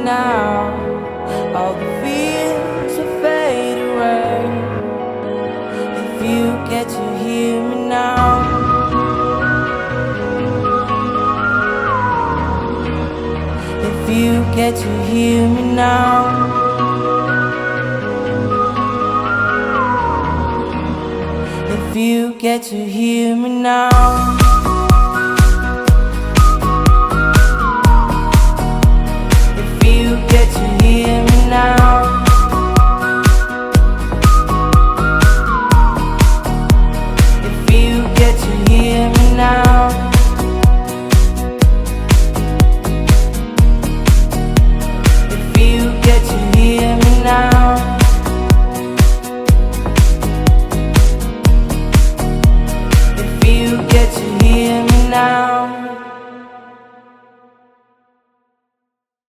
now, all the fears will fade away. If you get to hear me now, if you get to hear me now, if you get to hear me now.